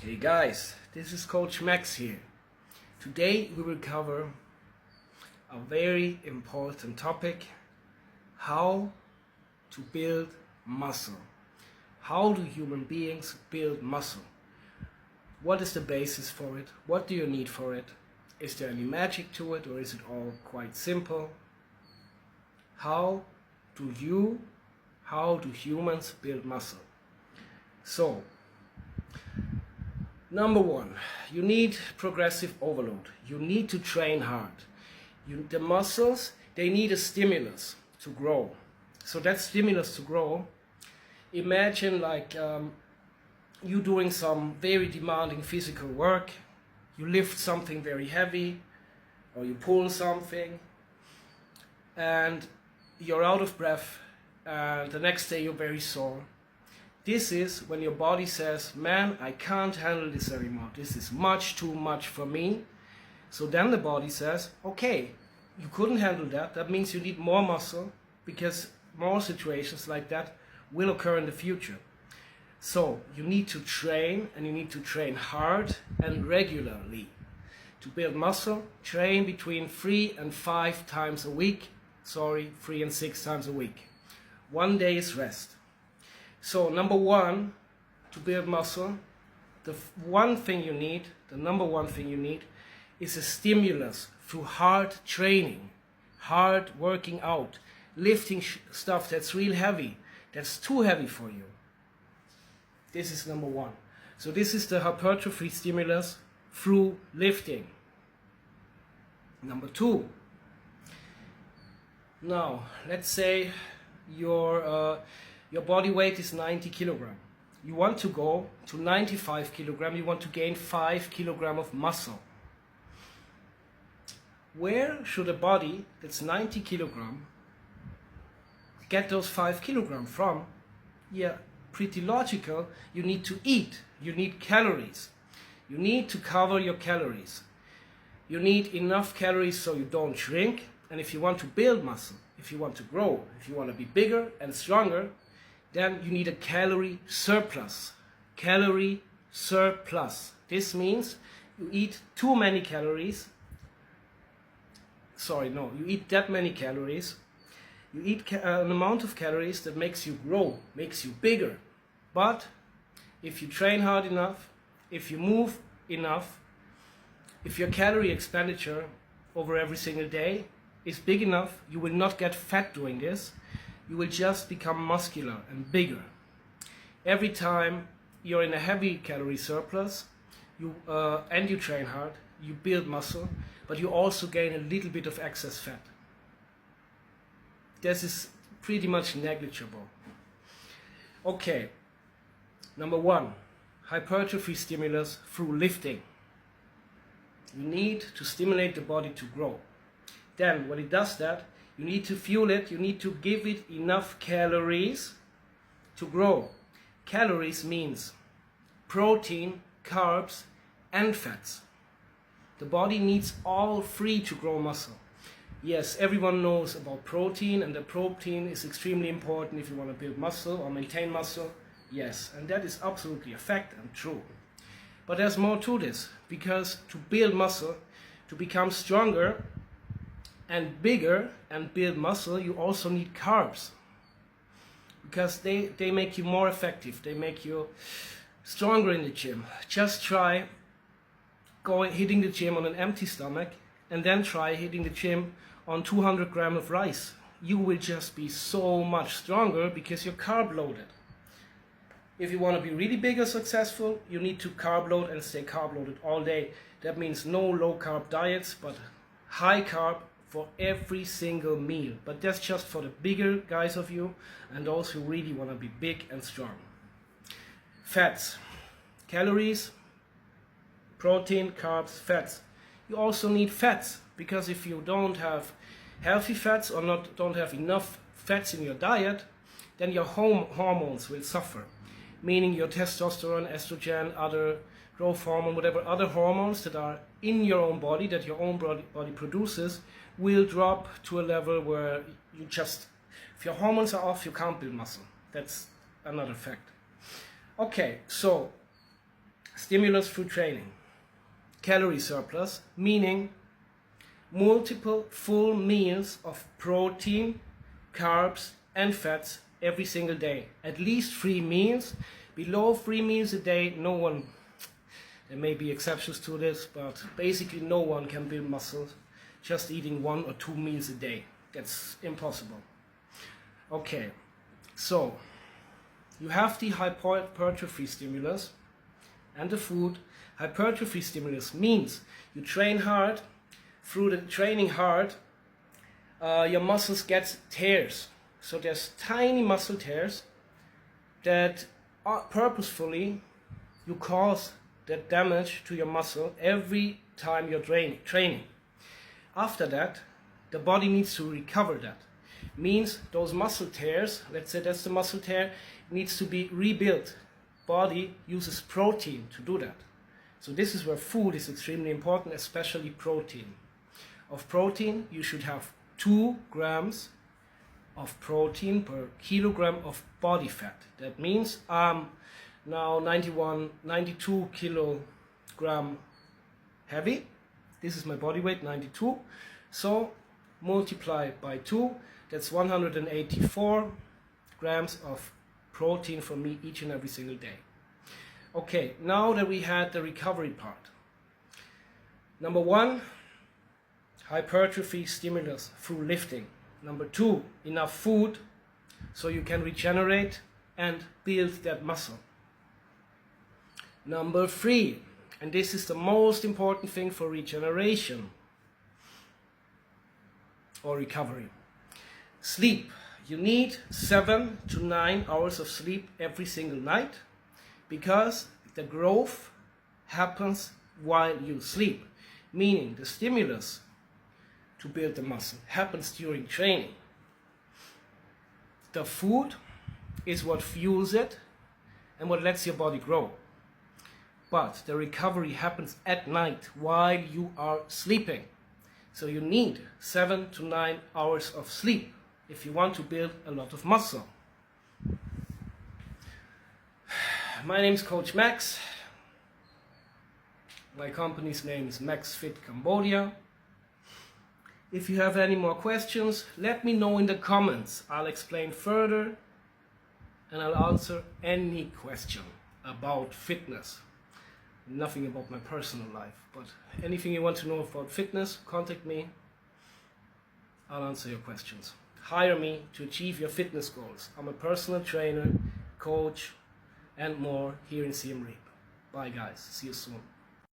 Hey guys, this is Coach Max here. Today we will cover a very important topic: how to build muscle. How do human beings build muscle? What is the basis for it? What do you need for it? Is there any magic to it, or is it all quite simple? How do humans build muscle? So, number one, you need progressive overload. You need to train hard. The muscles, they need a stimulus to grow. So that stimulus to grow, imagine like you doing some very demanding physical work. You lift something very heavy, or you pull something, and you're out of breath, and the next day you're very sore. This is when your body says, man, I can't handle this anymore. This is much too much for me. So then the body says, okay, you couldn't handle that. That means you need more muscle, because more situations like that will occur in the future. So you need to train, and you need to train hard and regularly. To build muscle, train between 3 and 5 times a week. 3 and 6 times a week. 1 day's rest. So number one, to build muscle, the number one thing you need is a stimulus through hard training, hard working out, lifting stuff that's real heavy, that's too heavy for you. This is number one. So this is the hypertrophy stimulus through lifting. Number two, now let's say your body weight is 90 kilograms. You want to go to 95 kilograms. You want to gain 5 kilograms of muscle. Where should a body that's 90 kilograms get those 5 kilograms from? Yeah, pretty logical. You need to eat. You need calories. You need to cover your calories. You need enough calories so you don't shrink. And if you want to build muscle, if you want to grow, if you want to be bigger and stronger, then you need a calorie surplus. Calorie surplus. This means you eat too many calories. You eat that many calories. You eat an amount of calories that makes you grow, makes you bigger. But if you train hard enough, if you move enough, if your calorie expenditure over every single day is big enough, you will not get fat doing this. You will just become muscular and bigger. Every time you're in a heavy calorie surplus, and you train hard, you build muscle, but you also gain a little bit of excess fat. This is pretty much negligible. Okay, number one, hypertrophy stimulus through lifting. You need to stimulate the body to grow. Then, when it does that, you need to fuel it, you need to give it enough calories to grow. Calories means protein, carbs, and fats. The body needs all three to grow muscle. Yes, everyone knows about protein, and the protein is extremely important if you want to build muscle or maintain muscle. Yes, and that is absolutely a fact and true. But there's more to this, because to build muscle, to become stronger and bigger and build muscle, you also need carbs, because they make you more effective. They make you stronger in the gym. Just try hitting the gym on an empty stomach, and then try hitting the gym on 200 grams of rice. You will just be so much stronger because you're carb loaded. If you want to be really big or successful, you need to carb load and stay carb loaded all day. That means no low carb diets, but high carb for every single meal. But that's just for the bigger guys of you and those who really want to be big and strong. Fats, calories, protein, carbs, fats. You also need fats, because if you don't have healthy fats or don't have enough fats in your diet, then your hormones will suffer. Meaning your testosterone, estrogen, other growth hormone, whatever other hormones that are in your own body, that your own body produces, will drop to a level where if your hormones are off, you can't build muscle. That's another fact. Okay, so Stimulus through training. Calorie surplus, meaning multiple full meals of protein, carbs and fats every single day. At least 3 meals. Below 3 meals a day, no one, there may be exceptions to this, but basically no one can build muscle just eating 1 or 2 meals a day. That's impossible. Okay, so you have the hypertrophy stimulus and the food. Hypertrophy stimulus means you train hard. Through the training hard, your muscles get tears. So there's tiny muscle tears that purposefully you cause that damage to your muscle every time you're training. After that, the body needs to recover that. Means those muscle tears, let's say that's the muscle tear, needs to be rebuilt. Body uses protein to do that. So this is where food is extremely important, especially protein. Of protein, you should have 2 grams of protein per kilogram of body fat. That means I'm now 92 kilogram heavy. This is my body weight, 92. So multiply by 2, that's 184 grams of protein for me each and every single day. Okay, now that we had the recovery part. Number 1, hypertrophy stimulus through lifting. Number 2, enough food so you can regenerate and build that muscle. Number 3, and this is the most important thing for regeneration or recovery. Sleep. You need 7 to 9 hours of sleep every single night because the growth happens while you sleep. Meaning the stimulus to build the muscle happens during training. The food is what fuels it and what lets your body grow. But the recovery happens at night while you are sleeping. So you need 7 to 9 hours of sleep if you want to build a lot of muscle. My name is Coach Max. My company's name is Max Fit Cambodia. If you have any more questions, let me know in the comments. I'll explain further and I'll answer any question about fitness. Nothing about my personal life, but anything you want to know about fitness, contact me. I'll answer your questions. Hire me to achieve your fitness goals. I'm a personal trainer, coach, and more here in Siem Reap. Bye guys, see you soon.